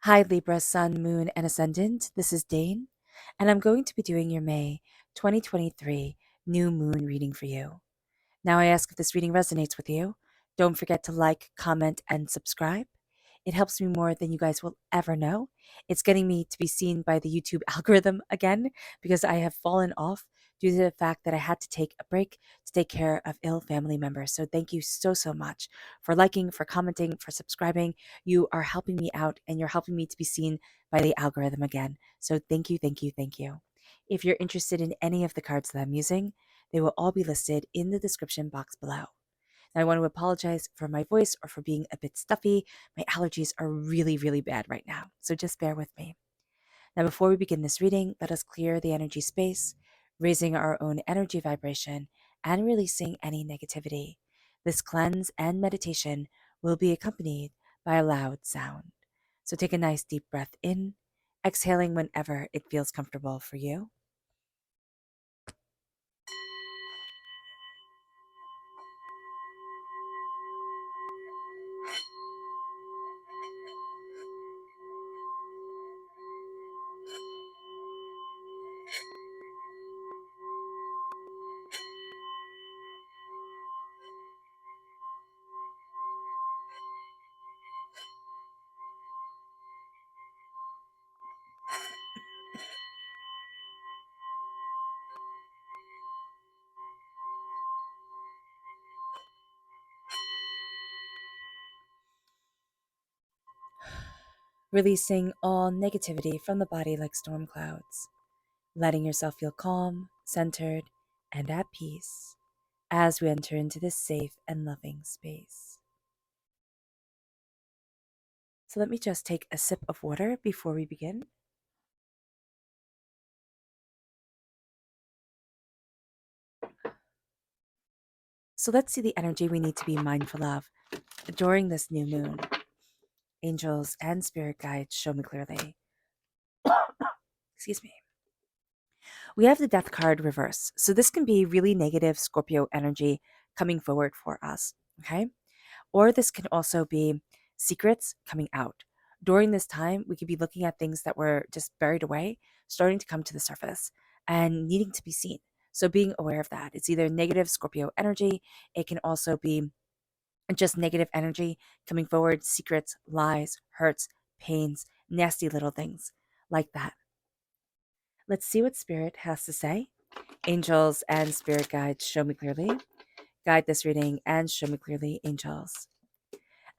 Hi, Libra, Sun, Moon, and Ascendant. This is Dane, and I'm going to be doing your May 2023 new moon reading for you. Now, I ask if this reading resonates with you. Don't forget to like, comment, and subscribe. It helps me more than you guys will ever know. It's getting me to be seen by the YouTube algorithm again because I have fallen off due to the fact that I had to take a break to take care of ill family members. So, thank you so much for liking, for commenting, for subscribing. You are helping me out and you're helping me to be seen by the algorithm again. So, thank you. If you're interested in any of the cards that I'm using, they will all be listed in the description box below. Now, I want to apologize for my voice or for being a bit stuffy. My allergies are really bad right now, so just bear with me. Now, before we begin this reading, let us clear the energy space, raising our own energy vibration and releasing any negativity. This cleanse and meditation will be accompanied by a loud sound. So take a nice deep breath in, exhaling whenever it feels comfortable for you. Releasing all negativity from the body like storm clouds, letting yourself feel calm, centered, and at peace as we enter into this safe and loving space. So let me just take a sip of water before we begin. So let's see the energy we need to be mindful of during this new moon. Angels and spirit guides show me clearly. Excuse me. We have the death card reverse. So this can be really negative Scorpio energy coming forward for us. Okay. Or this can also be secrets coming out. During this time, we could be looking at things that were just buried away, starting to come to the surface and needing to be seen. So being aware of that. It's either negative Scorpio energy, it can also be just negative energy coming forward, secrets, lies, hurts, pains, nasty little things like that. Let's see what Spirit has to say. Angels and spirit guides show me clearly. Guide this reading and show me clearly, angels.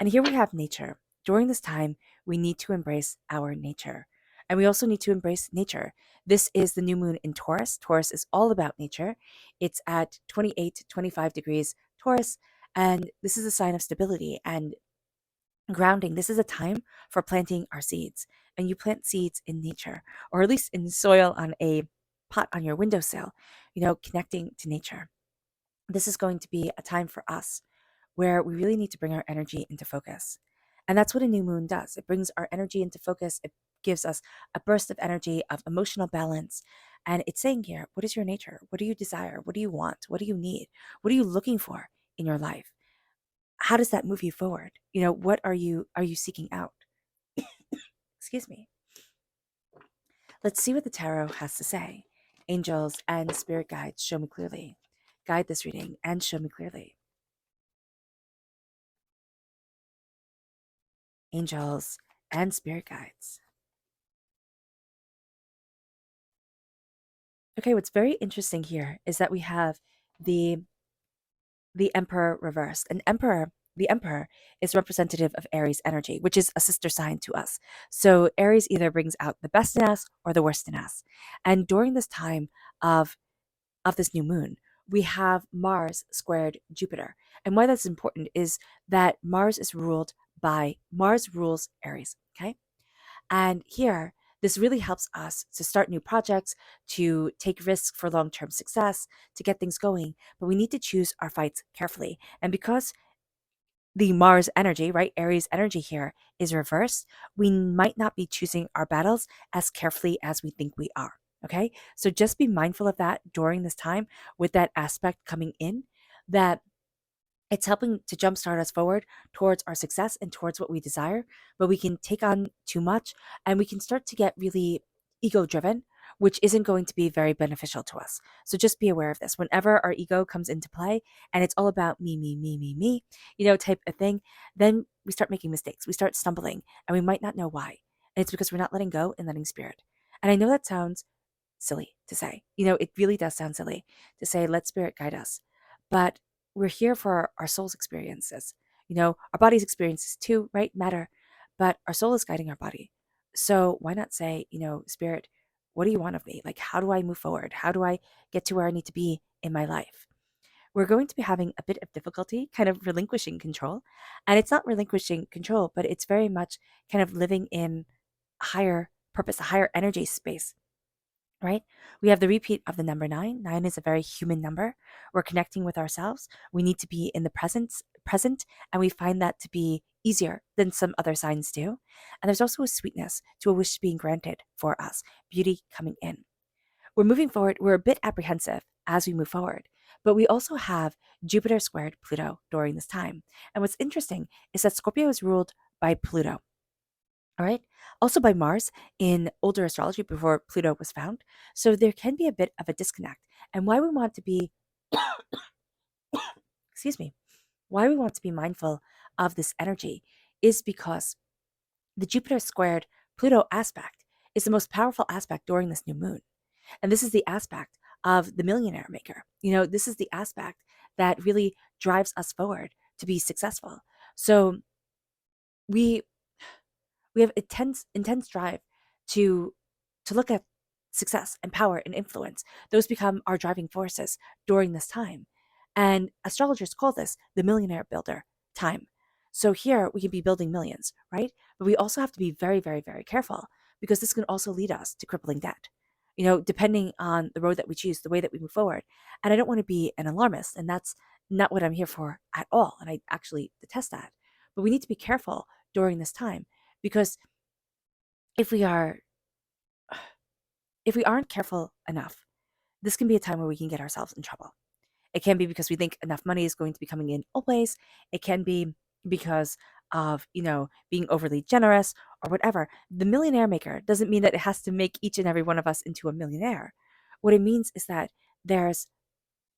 And here we have nature. During this time, we need to embrace our nature. And we also need to embrace nature. This is the new moon in Taurus. Taurus is all about nature. It's at 28 to 25 degrees Taurus. And this is a sign of stability and grounding. This is a time for planting our seeds. And you plant seeds in nature, or at least in soil on a pot on your windowsill, connecting to nature. This is going to be a time for us where we really need to bring our energy into focus. And that's what a new moon does. It brings our energy into focus. It gives us a burst of energy, of emotional balance. And it's saying here, what is your nature? What do you desire? What do you want? What do you need? What are you looking for in your life? How does that move you forward? What are you seeking out? Excuse me. Let's see what the tarot has to say. Angels and spirit guides show me clearly. Guide this reading and show me clearly. Angels and spirit guides. Okay, what's very interesting here is that we have the the emperor reversed. The emperor is representative of Aries energy, which is a sister sign to us. So Aries either brings out the best in us or the worst in us. And during this time of this new moon, we have Mars squared Jupiter. And why that's important is that Mars rules Aries, okay? And here, this really helps us to start new projects, to take risks for long term success, to get things going. But we need to choose our fights carefully. And because the Mars energy, right, Aries energy here is reversed, we might not be choosing our battles as carefully as we think we are. Okay. So just be mindful of that during this time with that aspect coming in, that It's helping to jumpstart us forward towards our success and towards what we desire, but we can take on too much and we can start to get really ego driven, which isn't going to be very beneficial to us. So just be aware of this. Whenever our ego comes into play and it's all about me, type of thing, then we start making mistakes. We start stumbling and we might not know why. And it's because we're not letting go and letting spirit. And I know that sounds silly to say. It really does sound silly to say, let spirit guide us. But we're here for our soul's experiences. Our body's experiences too, right? Matter. But our soul is guiding our body. So why not say, spirit, what do you want of me? Like, how do I move forward? How do I get to where I need to be in my life? We're going to be having a bit of difficulty kind of relinquishing control. And it's not relinquishing control, but it's very much kind of living in a higher purpose, a higher energy space, right? We have the repeat of the number nine. Nine is a very human number. We're connecting with ourselves. We need to be in the present, and we find that to be easier than some other signs do. And there's also a sweetness to a wish being granted for us, beauty coming in. We're moving forward. We're a bit apprehensive as we move forward, but we also have Jupiter squared Pluto during this time. And what's interesting is that Scorpio is ruled by Pluto. All right. Also by Mars in older astrology before Pluto was found. So there can be a bit of a disconnect. And why we want to be, excuse me, why we want to be mindful of this energy is because the Jupiter squared Pluto aspect is the most powerful aspect during this new moon. And this is the aspect of the millionaire maker. This is the aspect that really drives us forward to be successful. So we we have intense drive to look at success and power and influence. Those become our driving forces during this time. And astrologers call this the millionaire builder time. So here we can be building millions, right? But we also have to be very, very, very careful because this can also lead us to crippling debt. Depending on the road that we choose, the way that we move forward. And I don't want to be an alarmist, and that's not what I'm here for at all. And I actually detest that. But we need to be careful during this time because if we are if we aren't careful enough, this can be a time where we can get ourselves in trouble. It can be because we think enough money is going to be coming in always. It can be because of, being overly generous or whatever. The millionaire maker doesn't mean that it has to make each and every one of us into a millionaire. What it means is that there's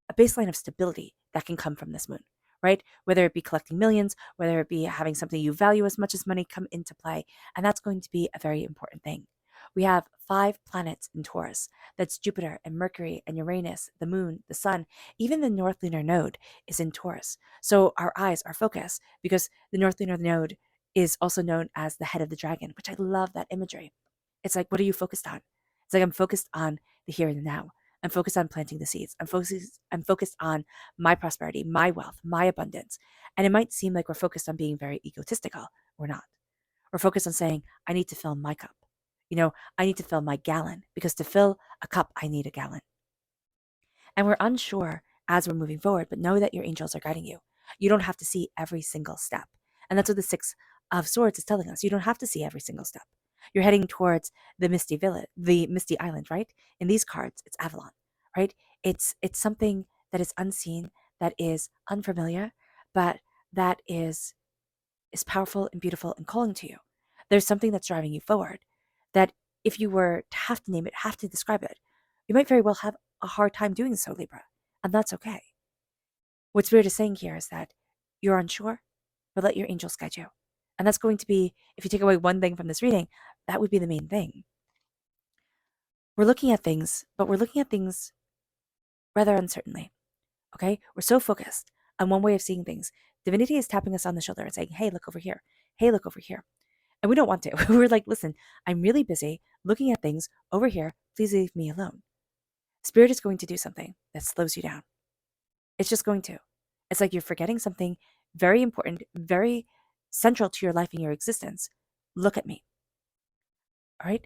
a baseline of stability that can come from this moon, right? Whether it be collecting millions, whether it be having something you value as much as money come into play. And that's going to be a very important thing. We have 5 planets in Taurus. That's Jupiter and Mercury and Uranus, the moon, the sun, even the North Lunar Node is in Taurus. So our eyes are focused because the North Lunar Node is also known as the head of the dragon, which I love that imagery. It's like, what are you focused on? It's like I'm focused on the here and the now. I'm focused on planting the seeds. I'm focused on my prosperity, my wealth, my abundance. And it might seem like we're focused on being very egotistical. We're not. We're focused on saying, I need to fill my cup. I need to fill my gallon because to fill a cup, I need a gallon. And we're unsure as we're moving forward, but know that your angels are guiding you. You don't have to see every single step. And that's what the Six of Swords is telling us. You don't have to see every single step. You're heading towards the Misty Village, the Misty Island, right? In these cards, it's Avalon, right? It's something that is unseen, that is unfamiliar, but that is powerful and beautiful and calling to you. There's something that's driving you forward that if you were to have to name it, have to describe it, you might very well have a hard time doing so, Libra. And that's okay. What Spirit is saying here is that you're unsure, but let your angels guide you. And that's going to be, if you take away one thing from this reading, that would be the main thing. We're looking at things, but we're looking at things rather uncertainly. Okay? We're so focused on one way of seeing things. Divinity is tapping us on the shoulder and saying, hey, look over here. Hey, look over here. And we don't want to. We're like, listen, I'm really busy looking at things over here. Please leave me alone. Spirit is going to do something that slows you down. It's just going to. It's like you're forgetting something very important, very central to your life and your existence. Look at me. All right?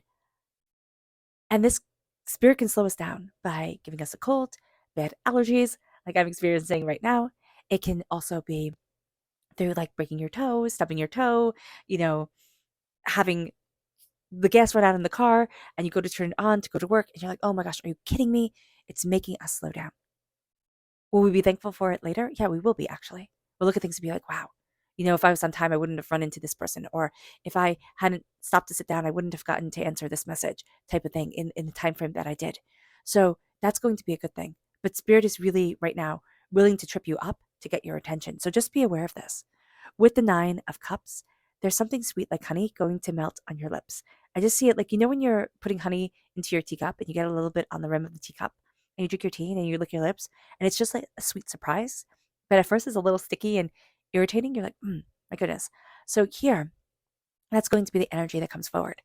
And this spirit can slow us down by giving us a cold, bad allergies, like I'm experiencing right now. It can also be through like breaking your toe, stubbing your toe, having the gas run out in the car and you go to turn it on to go to work and you're like, oh my gosh, are you kidding me? It's making us slow down. Will we be thankful for it later? Yeah, we will be actually. We'll look at things and be like, wow, if I was on time, I wouldn't have run into this person. Or if I hadn't stopped to sit down, I wouldn't have gotten to answer this message type of thing in the time frame that I did. So that's going to be a good thing. But spirit is really right now willing to trip you up to get your attention. So just be aware of this. With the Nine of Cups, there's something sweet like honey going to melt on your lips. I just see it like, when you're putting honey into your teacup and you get a little bit on the rim of the teacup and you drink your tea and you lick your lips and it's just like a sweet surprise. But at first it's a little sticky and irritating. You're like, my goodness. So here, that's going to be the energy that comes forward.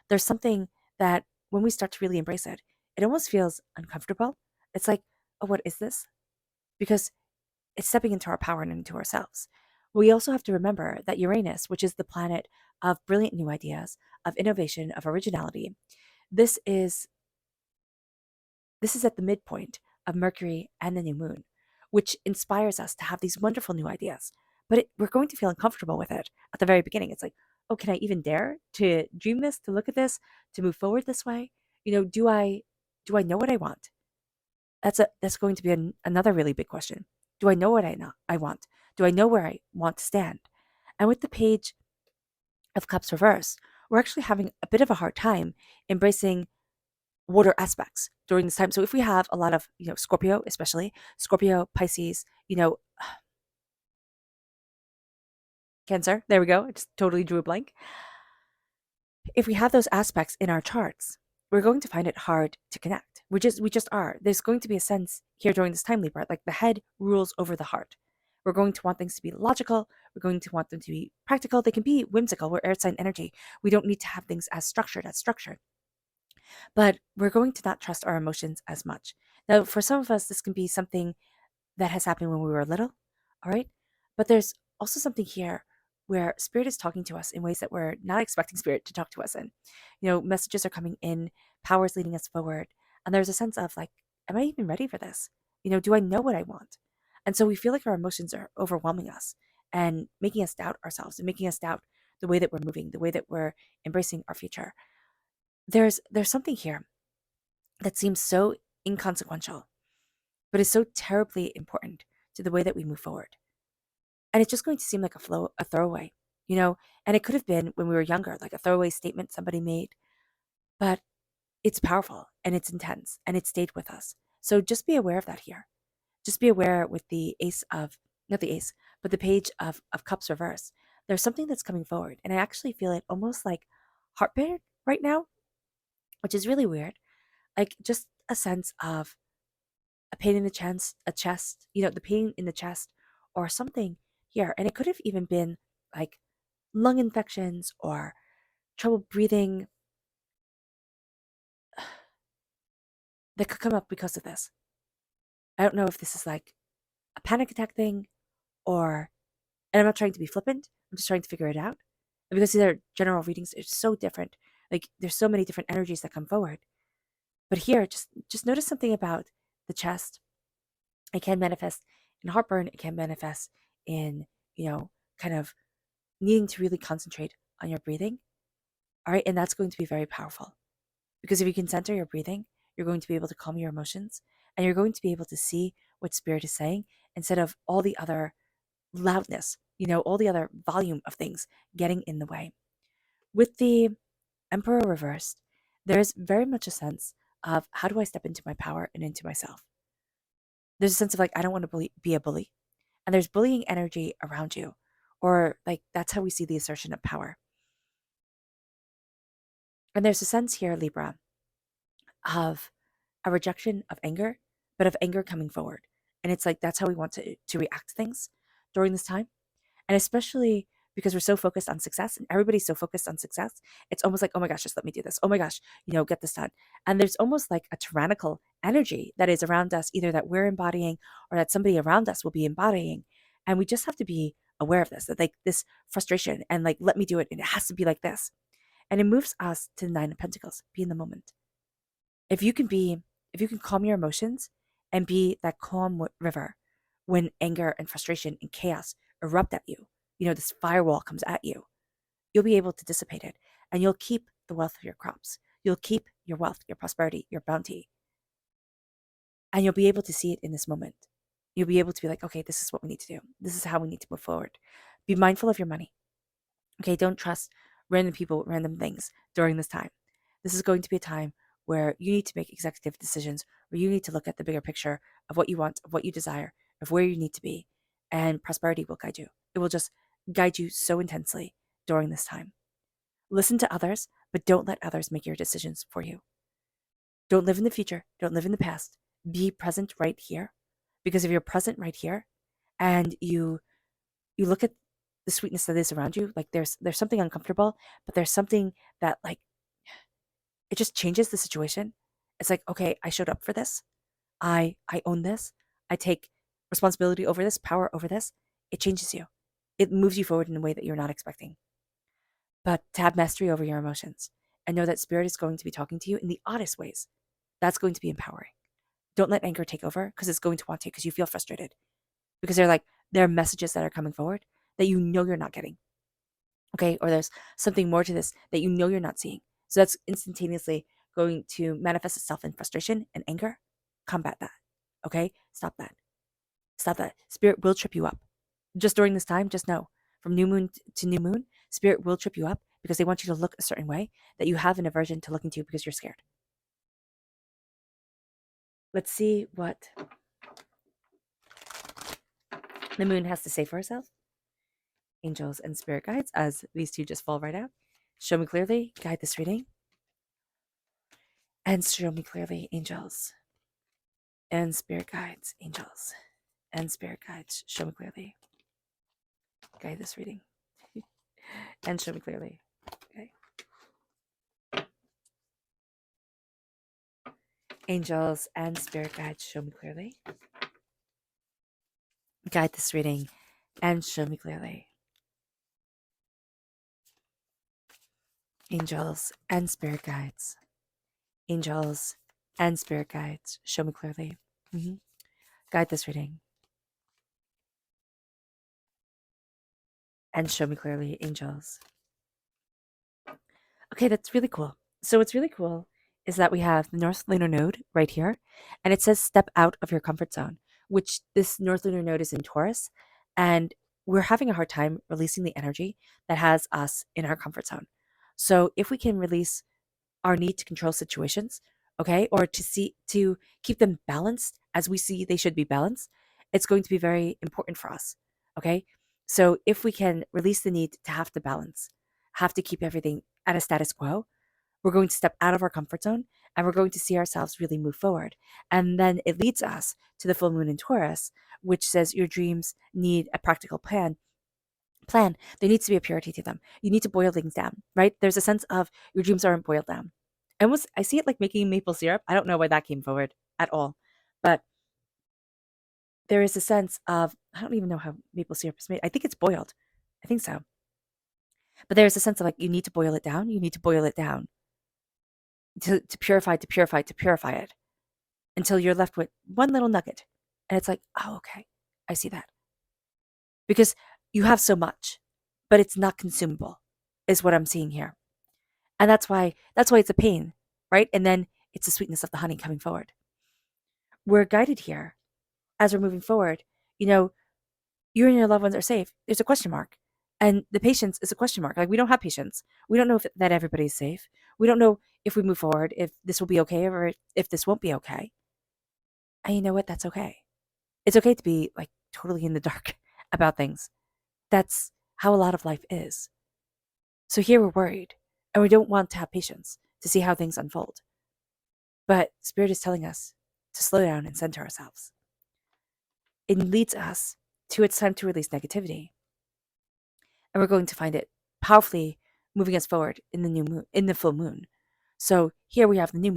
There's something that when we start to really embrace it, it almost feels uncomfortable. It's like, oh, what is this? Because it's stepping into our power and into ourselves. We also have to remember that Uranus, which is the planet of brilliant new ideas, of innovation, of originality, this is at the midpoint of Mercury and the new moon, which inspires us to have these wonderful new ideas. But we're going to feel uncomfortable with it at the very beginning. It's like, oh, can I even dare to dream this, to look at this, to move forward this way? Do I know what I want? That's going to be another really big question. Do I know what I want? Do I know where I want to stand? And with the Page of Cups reverse, we're actually having a bit of a hard time embracing water aspects during this time. So if we have a lot of, Scorpio, especially Scorpio, Pisces, Cancer, there we go. I just totally drew a blank. If we have those aspects in our charts, we're going to find it hard to connect. We just are. There's going to be a sense here during this time, Libra, like the head rules over the heart. We're going to want things to be logical. We're going to want them to be practical. They can be whimsical. We're air sign energy. We don't need to have things as structured. But we're going to not trust our emotions as much. Now, for some of us, this can be something that has happened when we were little, all right? But there's also something here where spirit is talking to us in ways that we're not expecting spirit to talk to us in. Messages are coming in, power is leading us forward, and there's a sense of like, am I even ready for this? Do I know what I want? And so we feel like our emotions are overwhelming us and making us doubt ourselves and making us doubt the way that we're moving, the way that we're embracing our future. There's something here that seems so inconsequential, but is so terribly important to the way that we move forward. And it's just going to seem like a throwaway, and it could have been when we were younger, like a throwaway statement somebody made, but it's powerful and it's intense and it stayed with us. So just be aware of that here. Just be aware with the not the ace, but the Page of Cups reverse. There's something that's coming forward. And I actually feel it almost like heartburn right now, which is really weird. Like just a sense of a pain in the chest, the pain in the chest or something here. And it could have even been like lung infections or trouble breathing that could come up because of this. I don't know if this is like a panic attack thing or, and I'm not trying to be flippant, I'm just trying to figure it out. And because these are general readings, it's so different. Like there's so many different energies that come forward. But here, just notice something about the chest. It can manifest in heartburn. It can manifest in, kind of needing to really concentrate on your breathing. All right. And that's going to be very powerful because if you can center your breathing, you're going to be able to calm your emotions and you're going to be able to see what spirit is saying instead of all the other loudness, all the other volume of things getting in the way. With the Emperor reversed, there's very much a sense of how do I step into my power and into myself? There's a sense of like, I don't want to be a bully. And there's bullying energy around you. Or like, that's how we see the assertion of power. And there's a sense here, Libra, of a rejection of anger, but of anger coming forward. And it's like, that's how we want to react to things during this time. And especially because we're so focused on success and everybody's so focused on success, it's almost like, oh my gosh, just let me do this. Oh my gosh, get this done. And there's almost like a tyrannical energy that is around us, either that we're embodying or that somebody around us will be embodying. And we just have to be aware of this, that like this frustration and like, let me do it. And it has to be like this. And it moves us to the Nine of Pentacles, be in the moment. If you can calm your emotions and be that calm river when anger and frustration and chaos erupt at you, this firewall comes at you, you'll be able to dissipate it and you'll keep the wealth of your crops. You'll keep your wealth, your prosperity, your bounty. And you'll be able to see it in this moment. You'll be able to be like, okay, this is what we need to do. This is how we need to move forward. Be mindful of your money. Okay, don't trust random people, random things during this time. This is going to be a time where you need to make executive decisions, where you need to look at the bigger picture of what you want, of what you desire, of where you need to be. And prosperity will guide you. It will just guide you so intensely during this time. Listen to others, but don't let others make your decisions for you. Don't live in the future. Don't live in the past. Be present right here. Because if you're present right here and you look at the sweetness that is around you, like there's something uncomfortable, but there's something that like it just changes the situation. It's like, okay, I showed up for this. I own this. I take responsibility over this, power over this. It changes you. It moves you forward in a way that you're not expecting. But to have mastery over your emotions and know that spirit is going to be talking to you in the oddest ways. That's going to be empowering. Don't let anger take over because it's going to want to because you feel frustrated. Because there are messages that are coming forward that you know you're not getting. Okay, or there's something more to this that you know you're not seeing. So that's instantaneously going to manifest itself in frustration and anger. Combat that. Okay, stop that. Stop that. Spirit will trip you up. Just during this time, just know from new moon to new moon, spirit will trip you up because they want you to look a certain way that you have an aversion to looking to because you're scared. Let's see what the moon has to say for herself. Angels and spirit guides, as these two just fall right out. Show me clearly, guide this reading. And show me clearly, angels and spirit guides, angels and spirit guides. Show me clearly, guide this reading. And show me clearly. Okay. Angels and spirit guides, show me clearly. Guide this reading and show me clearly. Angels and spirit guides. Angels and spirit guides, show me clearly. Guide this reading. And show me clearly, angels. Okay, that's really cool. So what's really cool is that we have the North Lunar Node right here, and it says step out of your comfort zone, which this North Lunar Node is in Taurus, and we're having a hard time releasing the energy that has us in our comfort zone. So if we can release our need to control situations, okay, or to keep them balanced as we see they should be balanced, it's going to be very important for us, okay? So if we can release the need to have to balance, have to keep everything at a status quo, we're going to step out of our comfort zone and we're going to see ourselves really move forward. And then it leads us to the full moon in Taurus, which says your dreams need a practical plan. There needs to be a purity to them. You need to boil things down, right? There's a sense of your dreams aren't boiled down. I see it like making maple syrup. I don't know why that came forward at all, but there is a sense of, I don't even know how maple syrup is made. I think it's boiled. I think so. But there's a sense of like, you need to boil it down. You need to boil it down to purify it until you're left with one little nugget. And it's like, oh, okay. I see that. Because you have so much, but it's not consumable, is what I'm seeing here. And that's why it's a pain, right? And then it's the sweetness of the honey coming forward. We're guided here as we're moving forward. You know, you and your loved ones are safe. There's a question mark. And the patience is a question mark. Like, we don't have patience. We don't know that everybody's safe. We don't know if we move forward, if this will be okay or if this won't be okay. And you know what? That's okay. It's okay to be like totally in the dark about things. That's how a lot of life is. So here we're worried and we don't want to have patience to see how things unfold. But Spirit is telling us to slow down and center ourselves. It leads us to it's time to release negativity. And we're going to find it powerfully moving us forward in the new moon, in the full moon. So here we have the new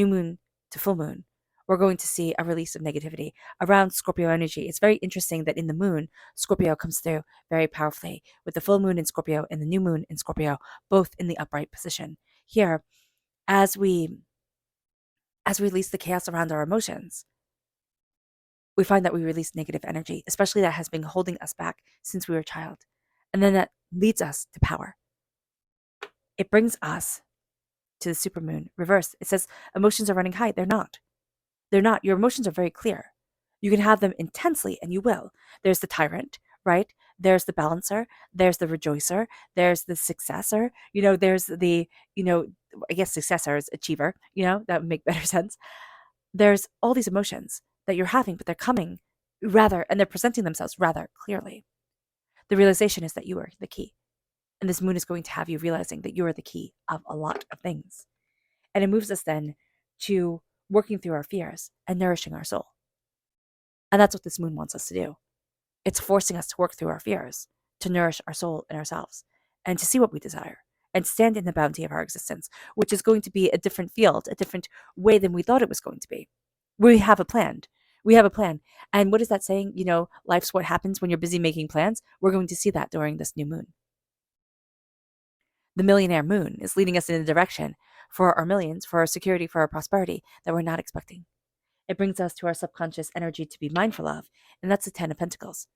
moon to full moon. We're going to see a release of negativity around Scorpio energy. It's very interesting that in the moon, Scorpio comes through very powerfully with the full moon in Scorpio and the new moon in Scorpio, both in the upright position. Here, as we release the chaos around our emotions, we find that we release negative energy, especially that has been holding us back since we were a child. And then that leads us to power. It brings us to the supermoon reversed. It says emotions are running high. They're not. They're not. Your emotions are very clear. You can have them intensely, and you will. There's the tyrant, right? There's the balancer, there's the rejoicer, there's the successor, there's the, you know, I guess successor is achiever, that would make better sense. There's all these emotions that you're having, but they're coming and they're presenting themselves rather clearly. The realization is that you are the key. And this moon is going to have you realizing that you are the key of a lot of things. And it moves us then to working through our fears and nourishing our soul. And that's what this moon wants us to do. It's forcing us to work through our fears, to nourish our soul and ourselves, and to see what we desire, and stand in the bounty of our existence, which is going to be a different field, a different way than we thought it was going to be. We have a plan. We have a plan. And what is that saying? Life's what happens when you're busy making plans. We're going to see that during this new moon. The millionaire moon is leading us in a direction for our millions, for our security, for our prosperity that we're not expecting. It brings us to our subconscious energy to be mindful of, and that's the 10 of Pentacles.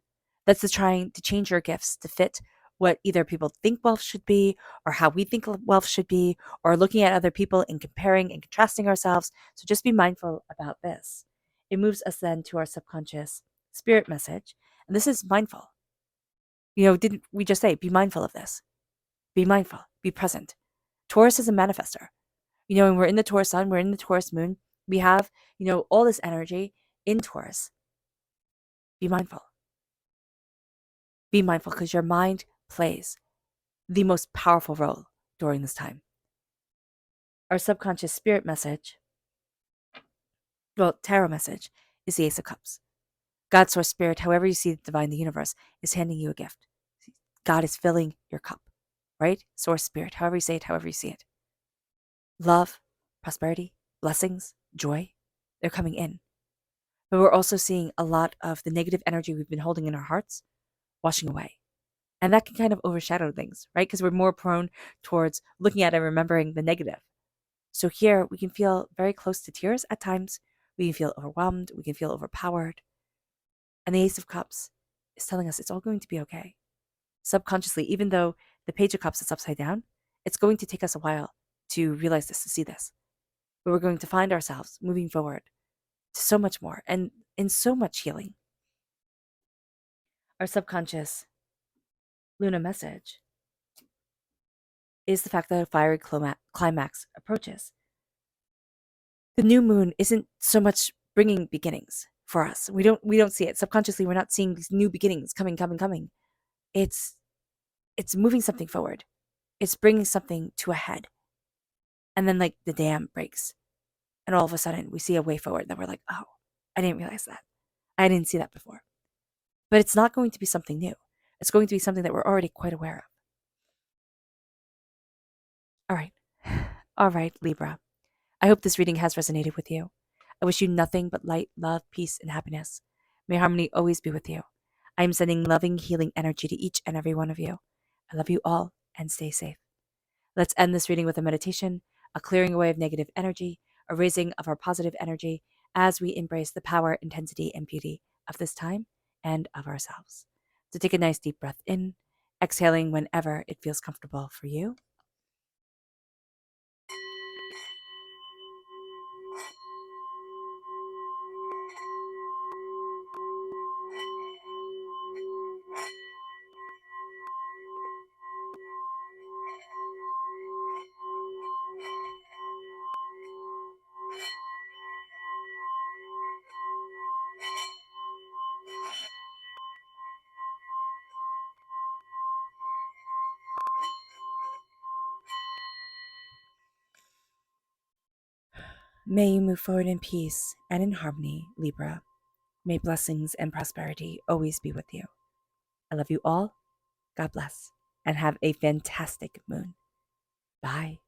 That's the trying to change your gifts to fit what either people think wealth should be, or how we think wealth should be, or looking at other people and comparing and contrasting ourselves. So just be mindful about this. It moves us then to our subconscious spirit message, and this is mindful. Didn't we just say, be mindful of this? Be mindful, be present. Taurus is a manifester. When we're in the Taurus sun, we're in the Taurus moon, we have, all this energy in Taurus. Be mindful. Be mindful because your mind plays the most powerful role during this time. Our subconscious spirit message, tarot message, is the Ace of Cups. God, source, spirit, however you see the divine, the universe, is handing you a gift. God is filling your cup, right? Source, spirit, however you say it, however you see it. Love, prosperity, blessings, joy, they're coming in. But we're also seeing a lot of the negative energy we've been holding in our hearts washing away. And that can kind of overshadow things, right? Because we're more prone towards looking at and remembering the negative. So here we can feel very close to tears at times. We can feel overwhelmed. We can feel overpowered. And the Ace of Cups is telling us it's all going to be okay. Subconsciously, even though the Page of Cups is upside down, it's going to take us a while to realize this, to see this. But we're going to find ourselves moving forward to so much more and in so much healing. Our subconscious Luna message is the fact that a fiery climax approaches. The new moon isn't so much bringing beginnings for us. We don't see it subconsciously. We're not seeing these new beginnings coming. It's moving something forward. It's bringing something to a head, and then like the dam breaks, and all of a sudden we see a way forward. That we're like, oh, I didn't realize that. I didn't see that before. But it's not going to be something new. It's going to be something that we're already quite aware of. All right. All right, Libra. I hope this reading has resonated with you. I wish you nothing but light, love, peace, and happiness. May harmony always be with you. I am sending loving, healing energy to each and every one of you. I love you all and stay safe. Let's end this reading with a meditation, a clearing away of negative energy, a raising of our positive energy as we embrace the power, intensity, and beauty of this time and of ourselves. So take a nice deep breath in, exhaling whenever it feels comfortable for you. May you move forward in peace and in harmony, Libra. May blessings and prosperity always be with you. I love you all. God bless. And have a fantastic moon. Bye.